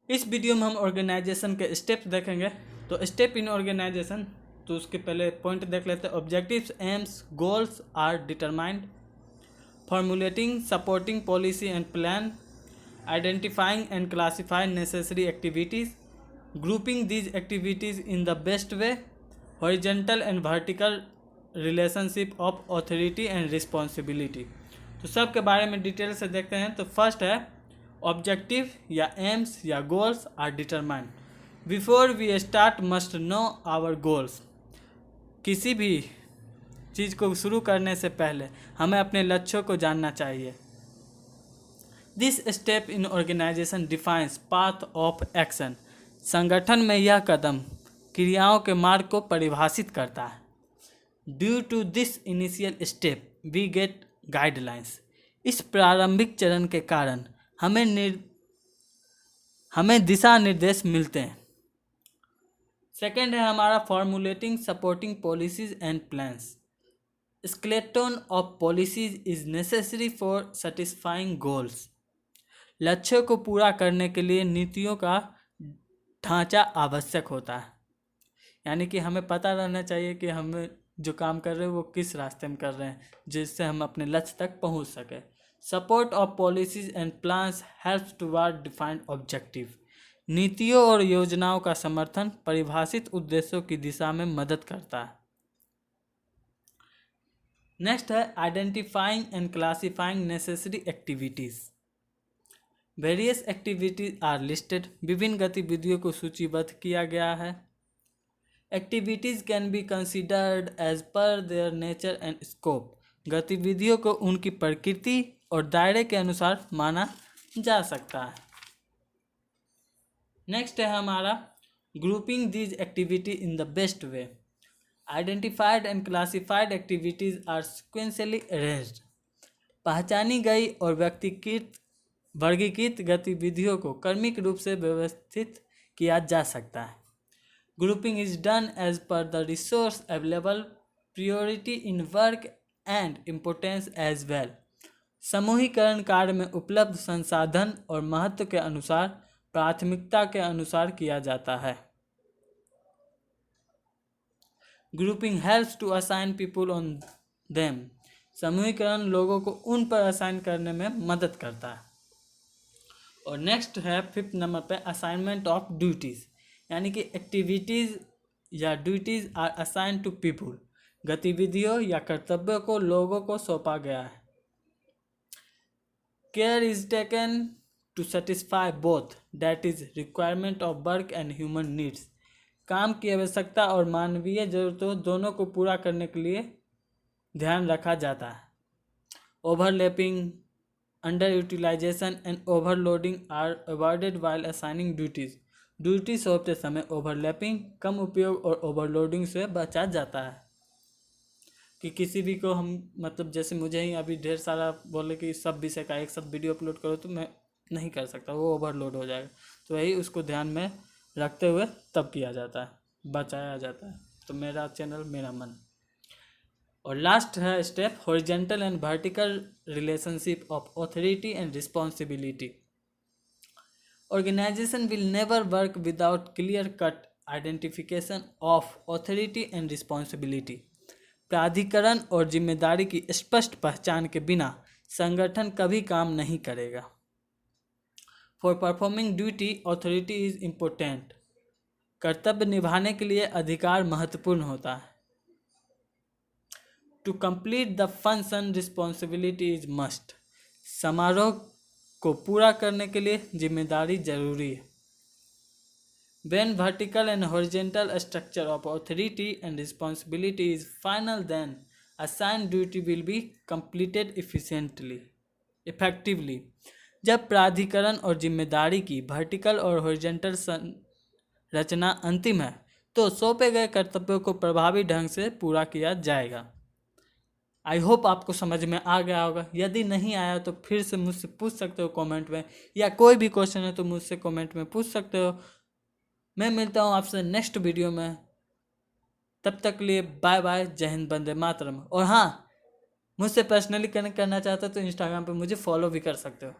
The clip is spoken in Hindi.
इस वीडियो में हम ऑर्गेनाइजेशन के स्टेप्स देखेंगे। तो स्टेप इन ऑर्गेनाइजेशन, तो उसके पहले पॉइंट देख लेते हैं। Objectives, aims, goals are determined, formulating supporting policy and plan, identifying and classifying necessary activities, grouping these activities in the best way, horizontal and vertical relationship of authority and responsibility। तो सब के बारे में डिटेल से देखते हैं। तो फर्स्ट है ऑब्जेक्टिव या एम्स या goals are determined. Before we start must know our goals. किसी भी चीज़ को शुरू करने से पहले हमें अपने लक्ष्यों को जानना चाहिए। This step in organization defines path of action. संगठन में यह कदम क्रियाओं के मार्ग को परिभाषित करता है। Due to this initial step we get guidelines. इस प्रारंभिक चरण के कारण हमें दिशा निर्देश मिलते हैं। सेकेंड है हमारा formulating supporting policies and plans. Skeleton of policies is necessary for satisfying goals. लक्ष्यों को पूरा करने के लिए नीतियों का ढांचा आवश्यक होता है। यानी कि हमें पता रहना चाहिए कि हमें जो काम कर रहे हैं वो किस रास्ते में कर रहे हैं, जिससे हम अपने लक्ष्य तक पहुंच सकें। Support of policies and plans helps toward defined objective. नीतियों और योजनाओं का समर्थन परिभाषित उद्देश्यों की दिशा में मदद करता है। नेक्स्ट है identifying and classifying necessary activities. Various activities are listed. विभिन्न गतिविधियों को सूचीबद्ध किया गया है। Activities can be considered as per their nature and scope. गतिविधियों को उनकी प्रकृति और दायरे के अनुसार माना जा सकता है। नेक्स्ट है हमारा grouping these activity in the best way. Identified and classified activities are sequentially arranged. पहचानी गई और वर्गीकृत गतिविधियों को क्रमिक रूप से व्यवस्थित किया जा सकता है। Grouping is done as per the resource available, priority in work and importance as well. समूहीकरण कार्य में उपलब्ध संसाधन और महत्व के अनुसार प्राथमिकता के अनुसार किया जाता है। Grouping helps to assign people on them. समूहीकरण लोगों को उन पर असाइन करने में मदद करता है। और नेक्स्ट है फिफ्थ नंबर पे असाइनमेंट ऑफ ड्यूटीज़। यानी कि एक्टिविटीज़ या duties are assign to people. गतिविधियों या कर्तव्यों को लोगों को सौंपा गया है। Care is taken to satisfy both that is requirement of work and human needs. काम की आवश्यकता और मानवीय जरूरतों दोनों को पूरा करने के लिए ध्यान रखा जाता है। Overlapping, underutilization and overloading are avoided while assigning duties. Duty सौंपते समय ओवरलैपिंग, कम उपयोग और ओवरलोडिंग से बचा जाता है। कि किसी भी को हम मतलब जैसे मुझे ही अभी ढेर सारा बोले कि सब विषय का एक साथ वीडियो अपलोड करो तो मैं नहीं कर सकता, वो ओवरलोड हो जाएगा। तो वही उसको ध्यान में रखते हुए तब किया जाता है, बचाया जाता है। तो मेरा चैनल मेरा मन। और लास्ट है step horizontal and vertical relationship of authority and responsibility. Organization will never work without clear cut identification of authority and responsibility. प्राधिकरण और जिम्मेदारी की स्पष्ट पहचान के बिना संगठन कभी काम नहीं करेगा। For performing duty authority is important. कर्तव्य निभाने के लिए अधिकार महत्वपूर्ण होता है। To complete the function responsibility is must. समारोह को पूरा करने के लिए जिम्मेदारी जरूरी है। When vertical and horizontal structure of authority and responsibility is final, then assigned duty will be completed effectively। जब प्राधिकरण और जिम्मेदारी की वर्टिकल और हॉरिजॉन्टल संरचना अंतिम है तो सौंपे गए कर्तव्यों को प्रभावी ढंग से पूरा किया जाएगा। आई होप आपको समझ में आ गया होगा। यदि नहीं आया तो फिर से मुझसे पूछ सकते हो कमेंट में, या कोई भी क्वेश्चन है तो मुझसे कमेंट में पूछ सकते हो। मैं मिलता हूँ आपसे नेक्स्ट वीडियो में। तब तक के लिए बाय बाय, जय हिंद, वंदे मातरम। और हाँ, मुझसे पर्सनली कनेक्ट करना चाहते हो तो इंस्टाग्राम पे मुझे फॉलो भी कर सकते हो।